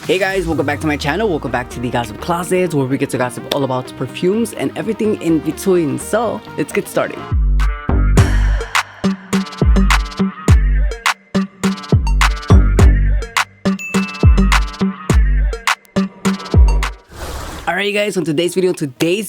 Hey guys, welcome back to my channel. Welcome back to the Gossip Closet, where we get to gossip all about perfumes and everything in between. So let's get started. Alright guys, on today's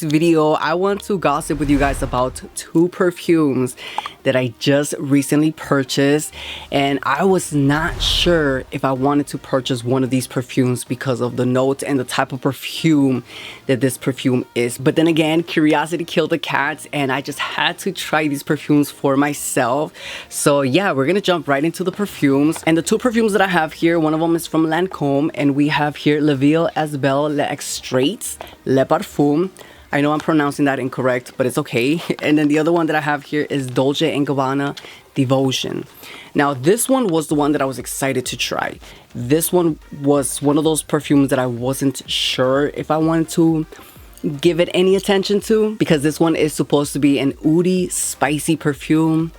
video, I want to gossip with you guys about two perfumes that I just recently purchased, and I was not sure if I wanted to purchase one of these perfumes because of the notes and the type of perfume that this perfume is. But then again, curiosity killed the cat, and I just had to try these perfumes for myself. So yeah, we're gonna jump right into the perfumes. And the two perfumes that I have here, one of them is from Lancome, and we have here La Ville as Belle L'Extrait Le Perfume. I know I'm pronouncing that incorrect, but it's okay. And then the other one that I have here is Dolce Gabbana Devotion. Now, this one was the one that I was excited to try. This one was one of those perfumes that I wasn't sure if I wanted to give it any attention to, because this one is supposed to be an oody, spicy perfume.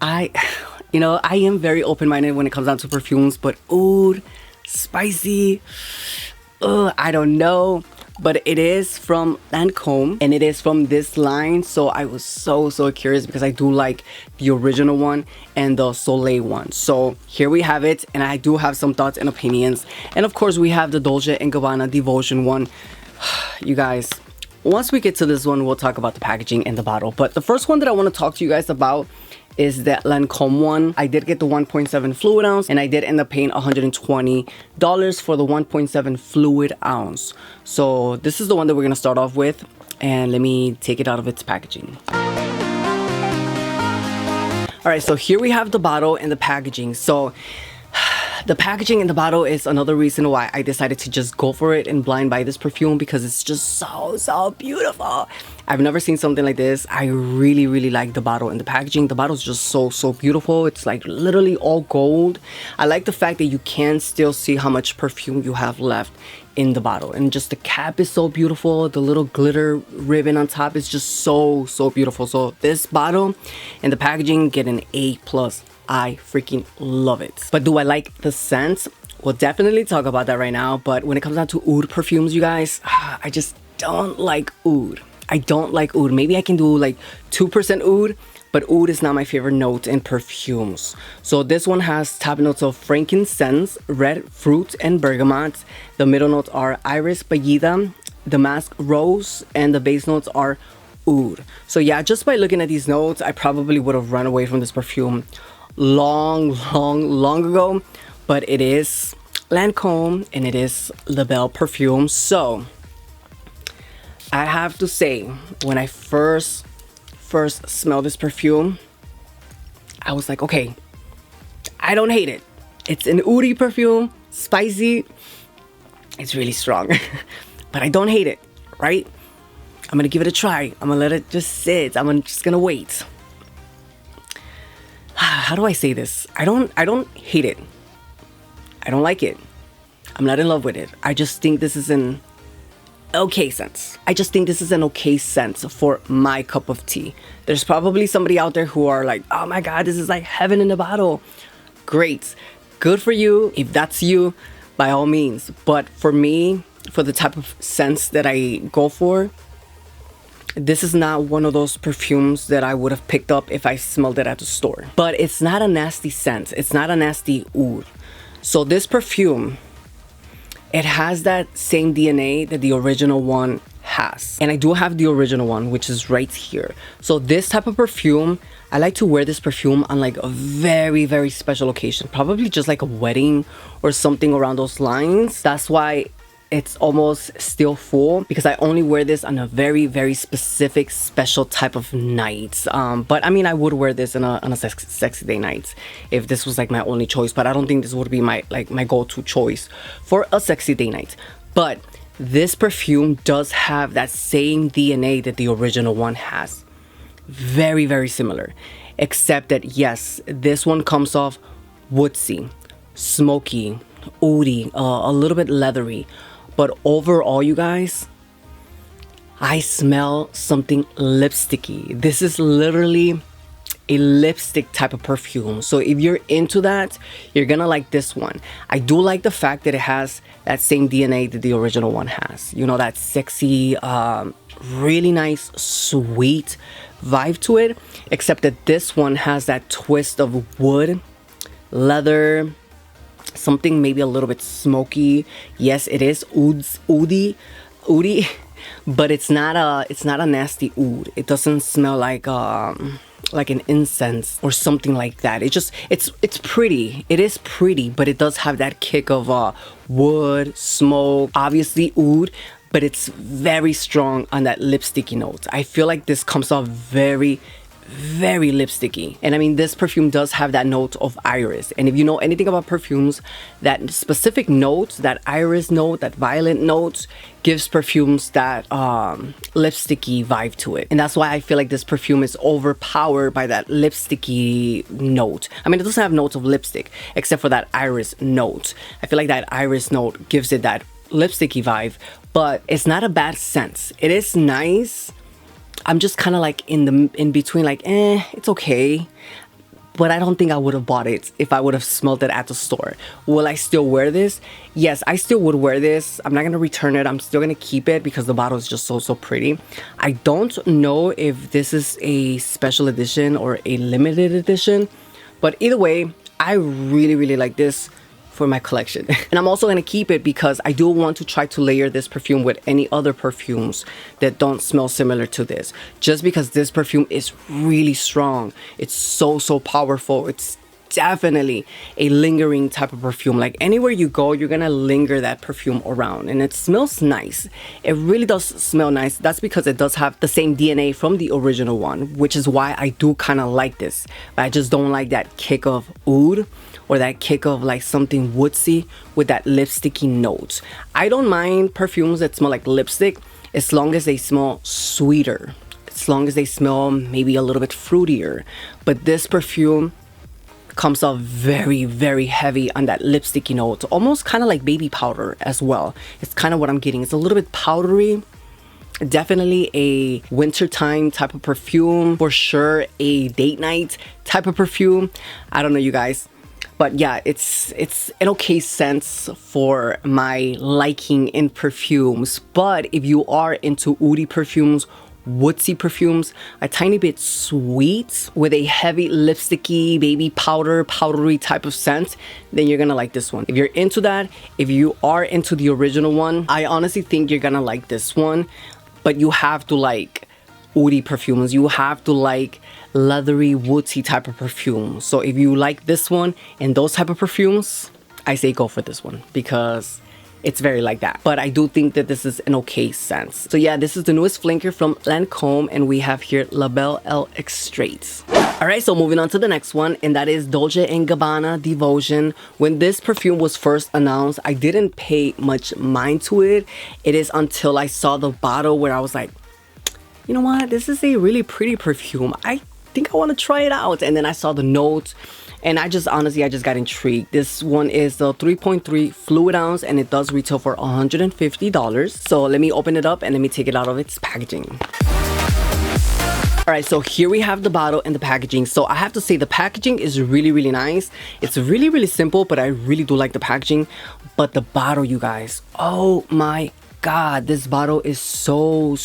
I am very open-minded when it comes down to perfumes, but oud, spicy, I don't know. But it is from Lancome, and it is from this line, so I was so curious because I do like the original one and the Soleil one. So here we have it, and I do have some thoughts and opinions. And of course we have the Dolce & Gabbana Devotion one. You guys, once we get to this one, we'll talk about the packaging and the bottle. But the first one that I want to talk to you guys about is that Lancome one. I did get the 1.7 fluid ounce, and I did end up paying $120 for the 1.7 fluid ounce. So this is the one that we're gonna start off with, and let me take it out of its packaging. All right, so here we have the bottle and the packaging. So the packaging in the bottle is another reason why I decided to just go for it and blind buy this perfume, because it's just so beautiful. I've never seen something like this. I really like the bottle and the packaging. The bottle is just so beautiful. It's like literally all gold. I like the fact that you can still see how much perfume you have left in the bottle, and just the cap is so beautiful. The little glitter ribbon on top is just so beautiful. So this bottle and the packaging get an A+. I freaking love it. But do I like the scent? We'll definitely talk about that right now. But when it comes down to oud perfumes, you guys, I just don't like oud. I don't like oud. Maybe I can do like 2% oud, but oud is not my favorite note in perfumes. So this one has top notes of frankincense, red fruit, and bergamot. The middle notes are iris ballida, damask rose, and the base notes are oud. So yeah, just by looking at these notes, I probably would have run away from this perfume long ago. But it is Lancome, and it is La Belle perfume. So I have to say, when I first smelled this perfume, I was like, okay, I don't hate it. It's an oudi perfume, spicy. It's really strong, but I don't hate it, right? I'm gonna give it a try. I'm gonna let it just sit. I'm just gonna wait. How do I say this? I don't hate it. I don't like it. I'm not in love with it. I just think this is an okay scent. I just think this is an okay scent for my cup of tea. There's probably somebody out there who are like, oh my god, this is like heaven in a bottle. Great. Good for you. If that's you, by all means. But for me, for the type of scents that I go for, this is not one of those perfumes that I would have picked up if I smelled it at the store. But it's not a nasty scent. It's not a nasty oud. So this perfume, it has that same DNA that the original one has. And I do have the original one, which is right here. So this type of perfume, I like to wear this perfume on like a very special occasion. Probably just like a wedding or something around those lines. That's why it's almost still full, because I only wear this on a very specific special type of night. But I mean, I would wear this on a sexy day night if this was like my only choice, but I don't think this would be my go-to choice for a sexy day night. But this perfume does have that same DNA that the original one has. Very similar, except that yes, this one comes off woodsy, smoky, oudi, a little bit leathery. But overall, you guys, I smell something lipsticky. This is literally a lipstick type of perfume. So if you're into that, you're gonna like this one. I do like the fact that it has that same DNA that the original one has. You know, that sexy, really nice, sweet vibe to it. Except that this one has that twist of wood, leather, something maybe a little bit smoky. Yes, it is oody, but it's not a nasty oud. It doesn't smell like an incense or something like that. It's pretty. It is pretty, but it does have that kick of wood, smoke, obviously oud, but it's very strong on that lipsticky note. I feel like this comes off very lipsticky. And I mean, this perfume does have that note of iris, and if you know anything about perfumes, that specific note, that iris note, that violet note, gives perfumes that lipsticky vibe to it. And that's why I feel like this perfume is overpowered by that lipsticky note. I mean, it doesn't have notes of lipstick except for that iris note. I feel like that iris note gives it that lipsticky vibe, but it's not a bad scent. It is nice. I'm just kind of like in between, like, it's okay. But I don't think I would have bought it if I would have smelled it at the store. Will I still wear this? Yes, I still would wear this. I'm not going to return it. I'm still going to keep it because the bottle is just so pretty. I don't know if this is a special edition or a limited edition. But either way, I really like this for my collection. And I'm also going to keep it because I do want to try to layer this perfume with any other perfumes that don't smell similar to this, just because this perfume is really strong. It's so powerful. It's definitely a lingering type of perfume. Like anywhere you go, you're gonna linger that perfume around, and it smells nice. It really does smell nice. That's because it does have the same DNA from the original one, which is why I do kind of like this. But I just don't like that kick of oud or that kick of like something woodsy with that lipsticky notes. I don't mind perfumes that smell like lipstick as long as they smell sweeter, as long as they smell maybe a little bit fruitier. But this perfume comes off very heavy on that lipsticky note, almost kind of like baby powder as well. It's kind of what I'm getting. It's a little bit powdery. Definitely a wintertime type of perfume, for sure a date night type of perfume. I don't know, you guys, but yeah, it's an okay sense for my liking in perfumes. But if you are into oudy perfumes, woodsy perfumes, a tiny bit sweet with a heavy lipsticky baby powdery type of scent, then you're gonna like this one. If you're into that, if you are into the original one, I honestly think you're gonna like this one. But you have to like oudy perfumes. You have to like leathery, woodsy type of perfume. So if you like this one and those type of perfumes, I say go for this one because it's very like that. But I do think that this is an okay sense. So yeah, this is the newest flanker from Lancome, and we have here La Belle Extrait. Alright, so moving on to the next one, and that is Dolce Gabbana Devotion. When this perfume was first announced, I didn't pay much mind to it. It is until I saw the bottle where I was like, you know what, this is a really pretty perfume. I think I want to try it out. And then I saw the notes, and I just got intrigued. This one is the 3.3 fluid ounce, and it does retail for $150. So let me open it up and let me take it out of its packaging. Alright, so here we have the bottle and the packaging. So I have to say the packaging is really nice. It's really simple, but I really do like the packaging. But the bottle, you guys, oh my God, this bottle is so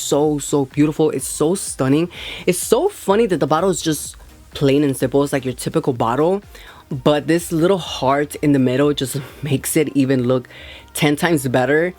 beautiful. It's so stunning. It's so funny that the bottle is just plain and simple. It's like your typical bottle, but this little heart in the middle just makes it even look 10 times better.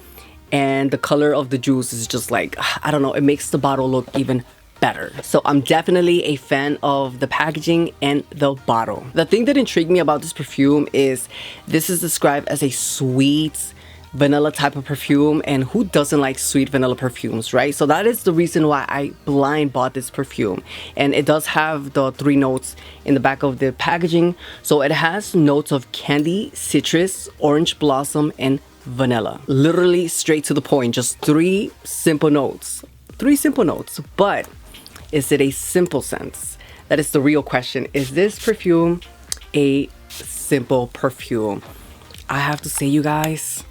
And the color of the juice is just like, I don't know, it makes the bottle look even better. So I'm definitely a fan of the packaging and the bottle. The thing that intrigued me about this perfume is this is described as a sweet vanilla type of perfume, and who doesn't like sweet vanilla perfumes, right? So that is the reason why I blind bought this perfume. And it does have the 3 notes in the back of the packaging. So it has notes of candy, citrus, orange blossom, and vanilla. Literally straight to the point, just 3 simple notes. 3 simple notes. But is it a simple scent? That is the real question. Is this perfume a simple perfume? I have to say, you guys,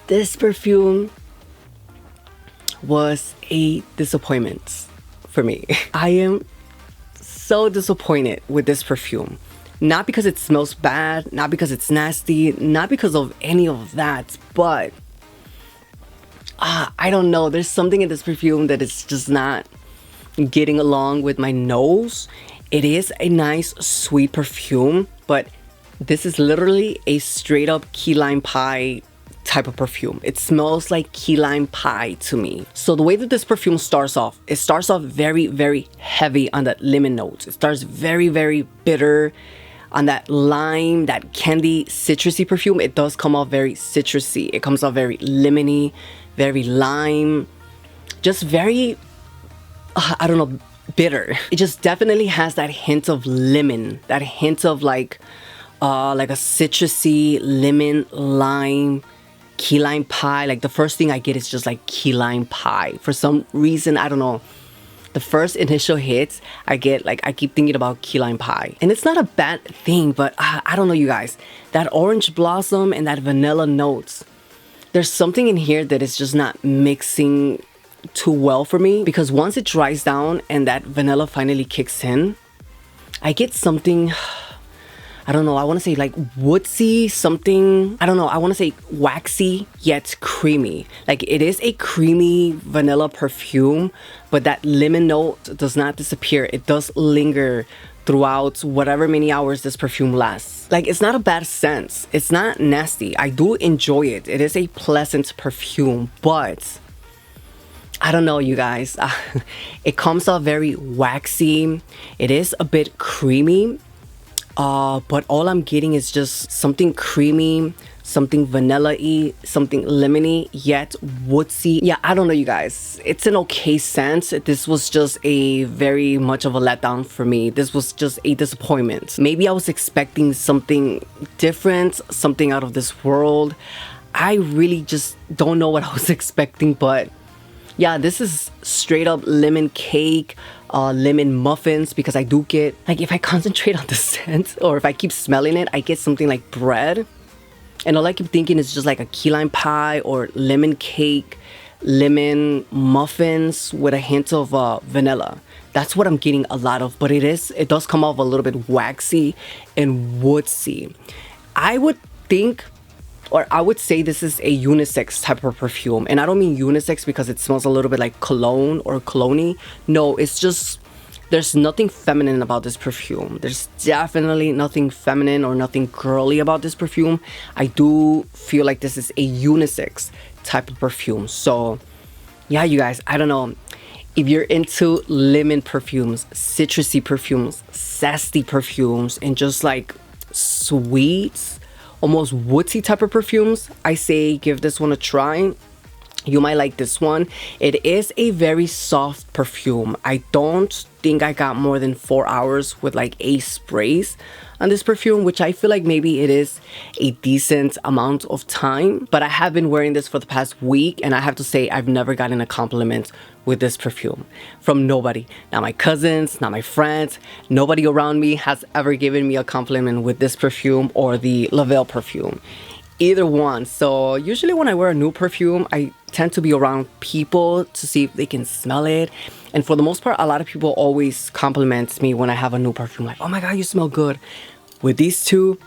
this perfume was a disappointment for me. I am so disappointed with this perfume. Not because it smells bad, not because it's nasty, not because of any of that, but I don't know. There's something in this perfume that is just not getting along with my nose. It is a nice sweet perfume, but this is literally a straight up key lime pie type of perfume. It smells like key lime pie to me. So the way that this perfume starts off, it starts off very, very heavy on that lemon notes. It starts very, very bitter on that lime, that candy, citrusy perfume. It does come off very citrusy. It comes off very lemony, very lime, just very, I don't know, bitter. It just definitely has that hint of lemon, that hint of like a citrusy lemon lime key lime pie. Like the first thing I get is just like key lime pie. For some reason, I don't know, the first initial hits I get, like I keep thinking about key lime pie. And it's not a bad thing, but I don't know, you guys, that orange blossom and that vanilla notes, there's something in here that is just not mixing too well for me, because once it dries down and that vanilla finally kicks in, I get something, I don't know, I want to say like woodsy, something, I don't know, I want to say waxy yet creamy. Like it is a creamy vanilla perfume, but that lemon note does not disappear. It does linger throughout whatever many hours this perfume lasts. Like it's not a bad scent. It's not nasty. I do enjoy it. It is a pleasant perfume, but I don't know, you guys. It comes off very waxy. It is a bit creamy. But all I'm getting is just something creamy, something vanilla-y, something lemony, yet woodsy. Yeah, I don't know, you guys. It's an okay scent. This was just a very much of a letdown for me. This was just a disappointment. Maybe I was expecting something different, something out of this world. I really just don't know what I was expecting, but yeah, this is straight up lemon cake, lemon muffins, because I do get, like, if I concentrate on the scent or if I keep smelling it, I get something like bread. And all I keep thinking is just like a key lime pie or lemon cake, lemon muffins with a hint of vanilla. That's what I'm getting a lot of, but it does come off a little bit waxy and woodsy. I would think, or I would say, this is a unisex type of perfume. And I don't mean unisex because it smells a little bit like cologne or cologne. No, it's just, there's nothing feminine about this perfume. There's definitely nothing feminine or nothing girly about this perfume. I do feel like this is a unisex type of perfume. So yeah, you guys, I don't know. If you're into lemon perfumes, citrusy perfumes, zesty perfumes, and just like sweet, almost woodsy type of perfumes, I say give this one a try. You might like this one. It is a very soft perfume. I don't think I got more than 4 hours with like 8 sprays on this perfume, which I feel like maybe it is a decent amount of time. But I have been wearing this for the past week, and I have to say I've never gotten a compliment with this perfume from nobody. Not my cousins, not my friends, nobody around me has ever given me a compliment with this perfume or the Belle perfume. Either one. So usually when I wear a new perfume, I tend to be around people to see if they can smell it. And for the most part, a lot of people always compliment me when I have a new perfume, like, oh my God, you smell good. With these two,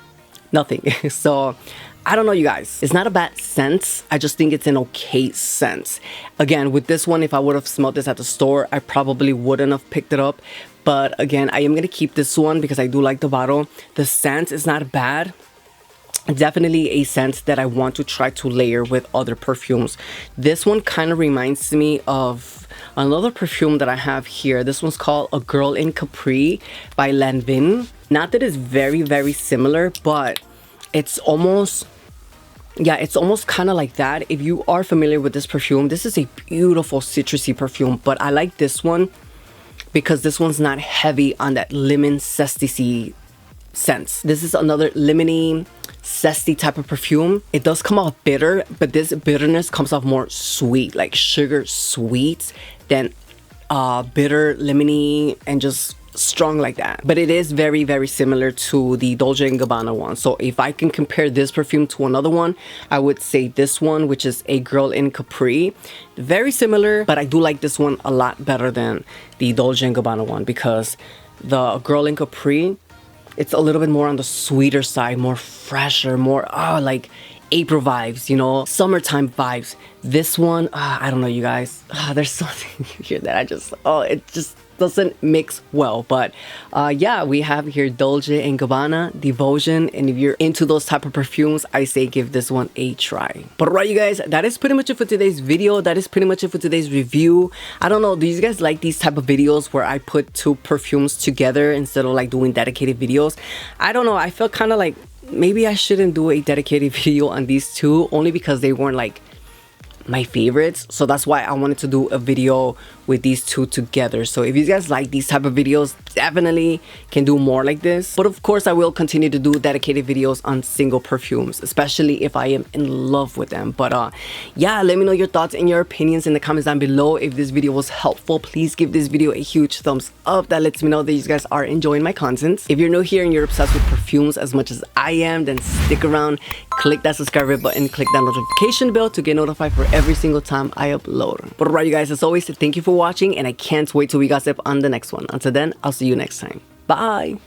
nothing. So I don't know, you guys. It's not a bad scent. I just think it's an okay scent. Again, with this one, if I would have smelled this at the store, I probably wouldn't have picked it up. But again, I am going to keep this one because I do like the bottle. The scent is not bad. Definitely a scent that I want to try to layer with other perfumes. This one kind of reminds me of another perfume that I have here. This one's called A Girl in Capri by Lancome. Not that it's very, very similar, but it's almost, yeah, it's almost kind of like that. If you are familiar with this perfume, this is a beautiful citrusy perfume, but I like this one because this one's not heavy on that lemon zesty scent. This is another lemony, zesty type of perfume. It does come off bitter, but this bitterness comes off more sweet, like sugar sweet, than bitter, lemony, and just strong like that. But it is very, very similar to the Dolce Gabbana one. So if I can compare this perfume to another one, I would say this one, which is A Girl in Capri. Very similar, but I do like this one a lot better than the Dolce Gabbana one because the Girl in Capri, it's a little bit more on the sweeter side, more fresher, more like April vibes, you know, summertime vibes. This one, I don't know, you guys. There's something here that I just, it just doesn't mix well. But yeah, we have here Dolce & Gabbana Devotion, and if you're into those type of perfumes, I say give this one a try. But alright, you guys, that is pretty much it for today's video. That is pretty much it for today's review. I don't know, do you guys like these type of videos where I put two perfumes together instead of like doing dedicated videos? I don't know, I feel kind of like maybe I shouldn't do a dedicated video on these two, only because they weren't like my favorites. So that's why I wanted to do a video with these two together. So if you guys like these type of videos, definitely can do more like this. But of course, I will continue to do dedicated videos on single perfumes, especially if I am in love with them. But yeah, let me know your thoughts and your opinions in the comments down below. If this video was helpful, please give this video a huge thumbs up. That lets me know that you guys are enjoying my content. If you're new here and you're obsessed with perfumes as much as I am, then stick around, click that subscribe button, click that notification bell to get notified for every single time I upload. But alright, you guys, as always, thank you for watching, and I can't wait till we gossip on the next one. Until then, I'll see you next time. Bye!